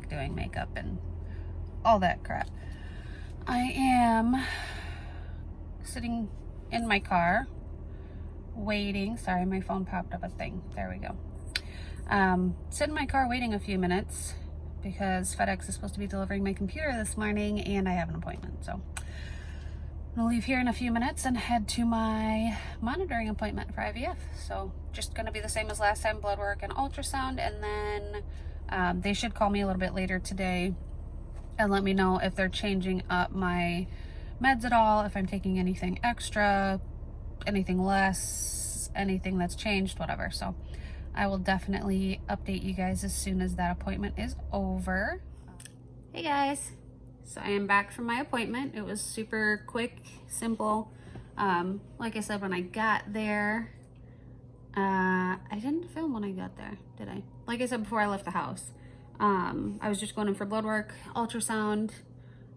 like doing makeup and all that crap. I am sitting in my car waiting. Sorry, my phone popped up a thing. There we go. Sit in my car waiting a few minutes because FedEx is supposed to be delivering my computer this morning and I have an appointment. So I'm gonna leave here in a few minutes and head to my monitoring appointment for IVF. So just gonna be the same as last time, blood work and ultrasound, and then they should call me a little bit later today and let me know if they're changing up my meds at all, if I'm taking anything extra, anything less, anything that's changed, whatever. So I will definitely update you guys as soon as that appointment is over. Hey guys, so I am back from my appointment. It was super quick, simple. Like I said, when I got there, I didn't film when I got there, did I? Like I said before I left the house, I was just going in for blood work, ultrasound,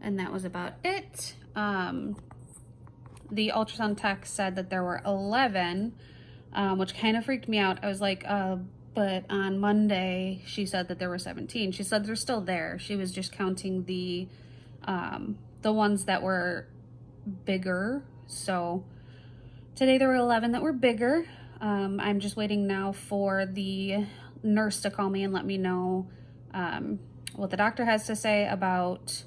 and that was about it. The ultrasound tech said that there were 11, which kind of freaked me out. I was like, but on Monday, she said that there were 17. She said they're still there. She was just counting the ones that were bigger. So today there were 11 that were bigger. I'm just waiting now for the nurse to call me and let me know what the doctor has to say about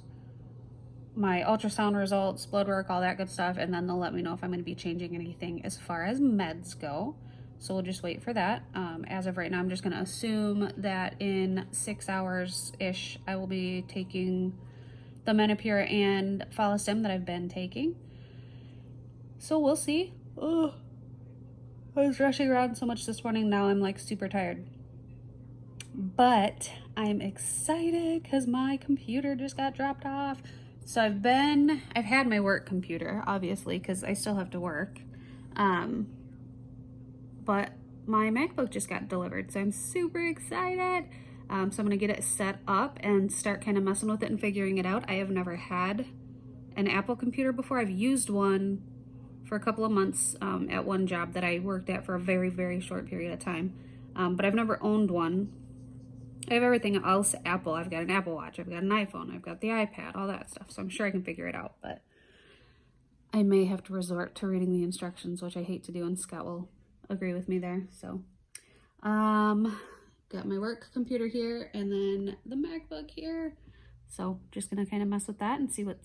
my ultrasound results, blood work, all that good stuff, and then they'll let me know if I'm going to be changing anything as far as meds go. So we'll just wait for that. As of right now, I'm just going to assume that in 6 hours-ish, I will be taking the Menopur and Follistim that I've been taking. So we'll see. Oh, I was rushing around so much this morning. Now I'm like super tired. But I'm excited because my computer just got dropped off. So I've had my work computer, obviously, because I still have to work. But my MacBook just got delivered, so I'm super excited. So I'm gonna get it set up and start kind of messing with it and figuring it out. I have never had an Apple computer before. I've used one for a couple of months at one job that I worked at for a very, very short period of time. But I've never owned one. I have everything else Apple. I've got an Apple Watch, I've got an iPhone, I've got the iPad, all that stuff. So I'm sure I can figure it out, but I may have to resort to reading the instructions, which I hate to do, and Scott will agree with me there. So, got my work computer here and then the MacBook here. So just gonna kind of mess with that and see what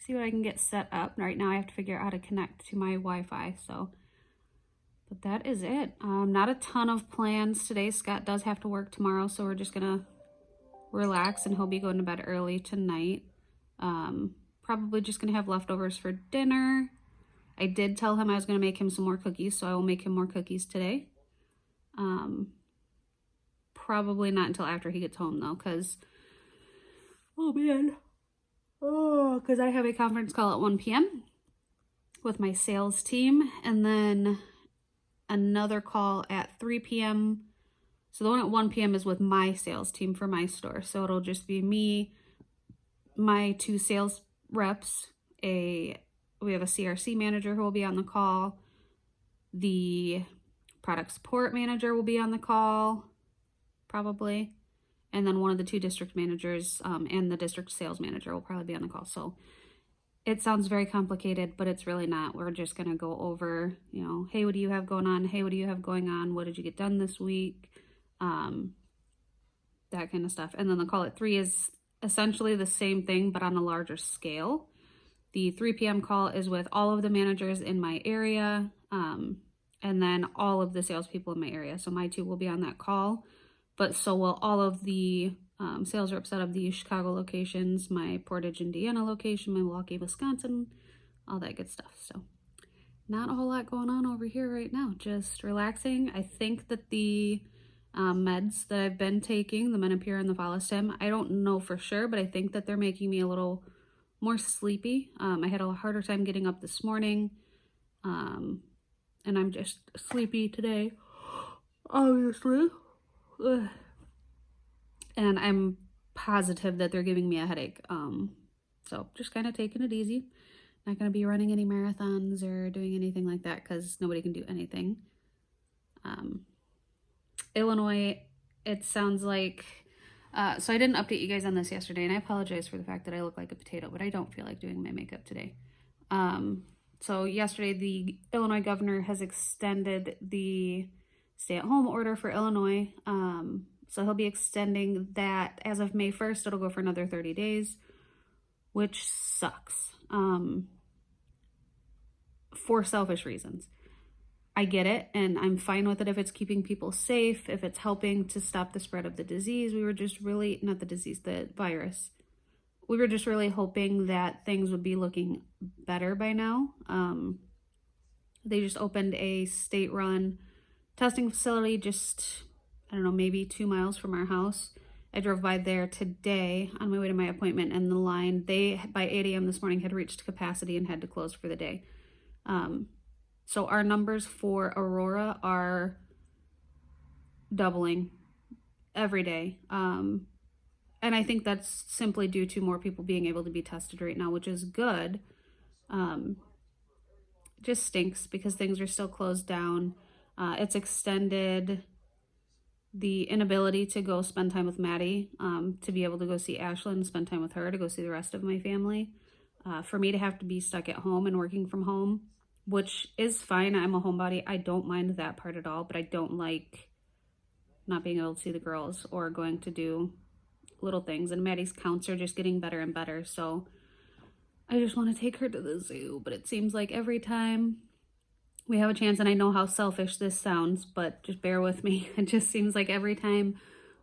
I can get set up. Right now I have to figure out how to connect to my Wi-Fi, so. But that is it. Not a ton of plans today. Scott does have to work tomorrow, so we're just gonna relax and he'll be going to bed early tonight. Probably just gonna have leftovers for dinner. I did tell him I was gonna make him some more cookies, so I will make him more cookies today. Probably not until after he gets home though, because, oh man. Oh, because I have a conference call at 1 p.m. with my sales team, and then another call at 3 p.m. So the one at 1 p.m. is with my sales team for my store. So it'll just be me, my 2 sales reps, we have a CRC manager who will be on the call. The product support manager will be on the call, probably. And then one of the 2 district managers and the district sales manager will probably be on the call. So it sounds very complicated, but it's really not. We're just going to go over, you know, hey, what do you have going on? Hey, what do you have going on? What did you get done this week? That kind of stuff. And then the call at 3 is essentially the same thing, but on a larger scale. The 3 p.m. call is with all of the managers in my area, and then all of the salespeople in my area. So my 2 will be on that call, but so will all of the sales reps out of the Chicago locations, my Portage, Indiana location, my Milwaukee, Wisconsin, all that good stuff. So not a whole lot going on over here right now, just relaxing. I think that the meds that I've been taking, the Menopur and the Follistim, I don't know for sure, but I think that they're making me a little more sleepy. I had a harder time getting up this morning, and I'm just sleepy today, obviously. Ugh. And I'm positive that they're giving me a headache. So just kind of taking it easy. Not going to be running any marathons or doing anything like that because nobody can do anything. Illinois, it sounds like So I didn't update you guys on this yesterday, and I apologize for the fact that I look like a potato, but I don't feel like doing my makeup today. So yesterday, the Illinois governor has extended the stay-at-home order for Illinois. So he'll be extending that as of May 1st. It'll go for another 30 days, which sucks for selfish reasons. I get it, and I'm fine with it if it's keeping people safe, if it's helping to stop the spread of the disease. We were just really, not the disease, the virus. We were just really hoping that things would be looking better by now. They just opened a state-run testing facility just, I don't know, maybe 2 miles from our house. I drove by there today on my way to my appointment, and the line, they, by 8 a.m. this morning, had reached capacity and had to close for the day. So our numbers for Aurora are doubling every day. And I think that's simply due to more people being able to be tested right now, which is good. Just stinks because things are still closed down. It's extended the inability to go spend time with Maddie, to be able to go see Ashlyn, spend time with her, to go see the rest of my family. For me to have to be stuck at home and working from home, which is fine. I'm a homebody. I don't mind that part at all, but I don't like not being able to see the girls or going to do little things. And Maddie's counts are just getting better and better. So I just want to take her to the zoo, but it seems like every time we have a chance, and I know how selfish this sounds, but just bear with me. It just seems like every time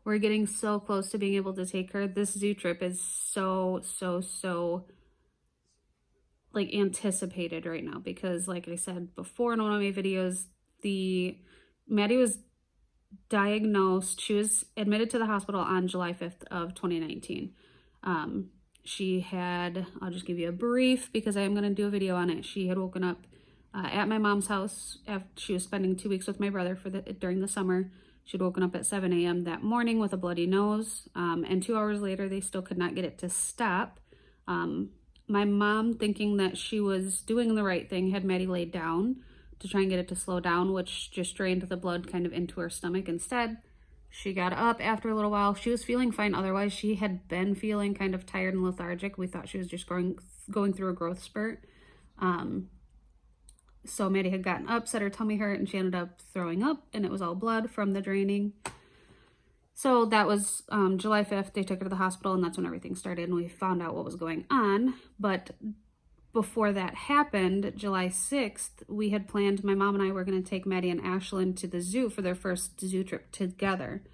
we're getting so close to being able to take her, this zoo trip is so like anticipated right now, because like I said before in one of my videos, Maddie was diagnosed, she was admitted to the hospital on July 5th of 2019. She had, I'll just give you a brief because I am going to do a video on it. She had woken up at my mom's house after she was spending 2 weeks with my brother during the summer. She'd woken up at 7 a.m. that morning with a bloody nose, and 2 hours later they still could not get it to stop. My mom, thinking that she was doing the right thing, had Maddie laid down to try and get it to slow down, which just drained the blood kind of into her stomach instead. She got up after a little while. She was feeling fine otherwise. She had been feeling kind of tired and lethargic. We thought she was just going through a growth spurt. So Maddie had gotten up, said her tummy hurt, and she ended up throwing up, and it was all blood from the draining. So that was July 5th. They took her to the hospital, and that's when everything started, and we found out what was going on. But before that happened, July 6th, we had planned, my mom and I were going to take Maddie and Ashlyn to the zoo for their first zoo trip together.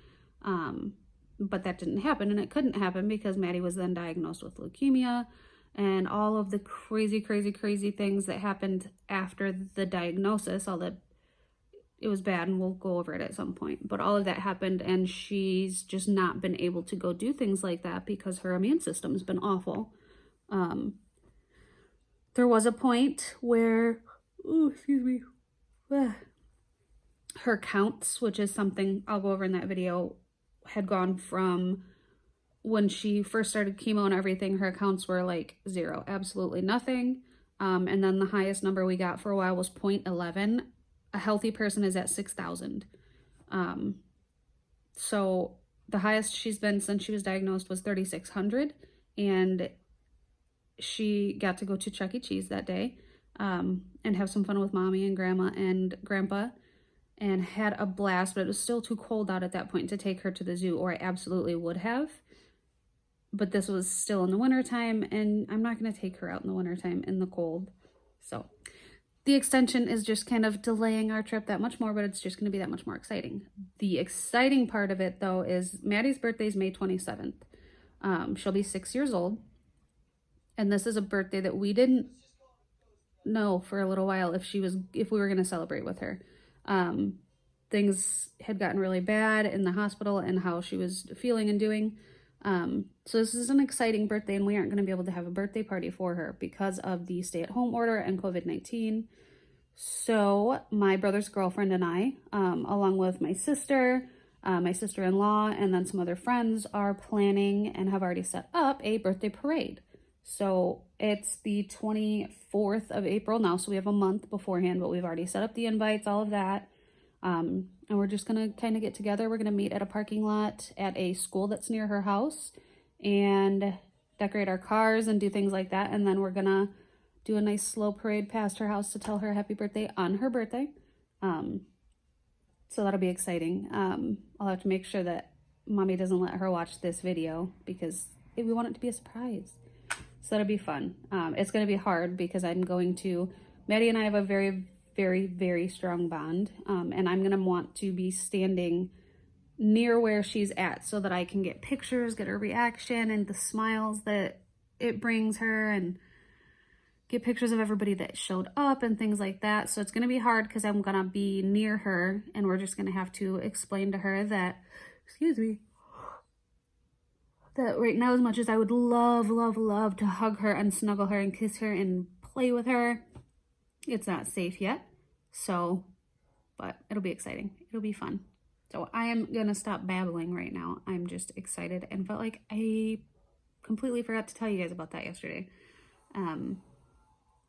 But that didn't happen, and it couldn't happen because Maddie was then diagnosed with leukemia, and all of the crazy things that happened after the diagnosis, it was bad, and we'll go over it at some point. But all of that happened, and she's just not been able to go do things like that because her immune system's been awful. There was a point where, her counts, which is something I'll go over in that video, had gone from when she first started chemo and everything, her counts were like 0, absolutely nothing. And then the highest number we got for a while was 0.11. A healthy person is at 6,000. So the highest she's been since she was diagnosed was 3,600, and she got to go to Chuck E. Cheese that day and have some fun with mommy and grandma and grandpa, and had a blast, but it was still too cold out at that point to take her to the zoo, or I absolutely would have. But this was still in the wintertime, and I'm not going to take her out in the wintertime in the cold. So the extension is just kind of delaying our trip that much more, but it's just going to be that much more exciting. The exciting part of it, though, is Maddie's birthday is May 27th. She'll be 6 years old. And this is a birthday that we didn't know for a little while if we were going to celebrate with her. Things had gotten really bad in the hospital and how she was feeling and doing. So this is an exciting birthday, and we aren't going to be able to have a birthday party for her because of the stay-at-home order and COVID-19. So my brother's girlfriend and I, along with my sister-in-law, and then some other friends, are planning and have already set up a birthday parade. So it's the 24th of April now, so we have a month beforehand, but we've already set up the invites, all of that. And we're just gonna kind of get together. We're gonna meet at a parking lot at a school that's near her house and decorate our cars and do things like that. And then we're gonna do a nice slow parade past her house to tell her happy birthday on her birthday. So that'll be exciting. I'll have to make sure that Mommy doesn't let her watch this video because we want it to be a surprise. So that'll be fun. It's going to be hard because Maddie and I have a very, very, very strong bond. And I'm going to want to be standing near where she's at so that I can get pictures, get her reaction and the smiles that it brings her, and get pictures of everybody that showed up and things like that. So it's going to be hard because I'm going to be near her and we're just going to have to explain to her that, excuse me, that right now, as much as I would love, love, love to hug her and snuggle her and kiss her and play with her, it's not safe yet. So, but it'll be exciting. It'll be fun. So I am going to stop babbling right now. I'm just excited and felt like I completely forgot to tell you guys about that yesterday.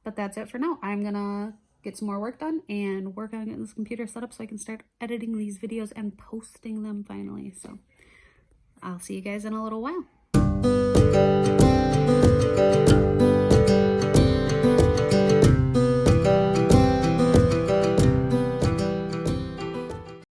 But that's it for now. I'm gonna get some more work done and work on getting this computer set up so I can start editing these videos and posting them finally. So I'll see you guys in a little while.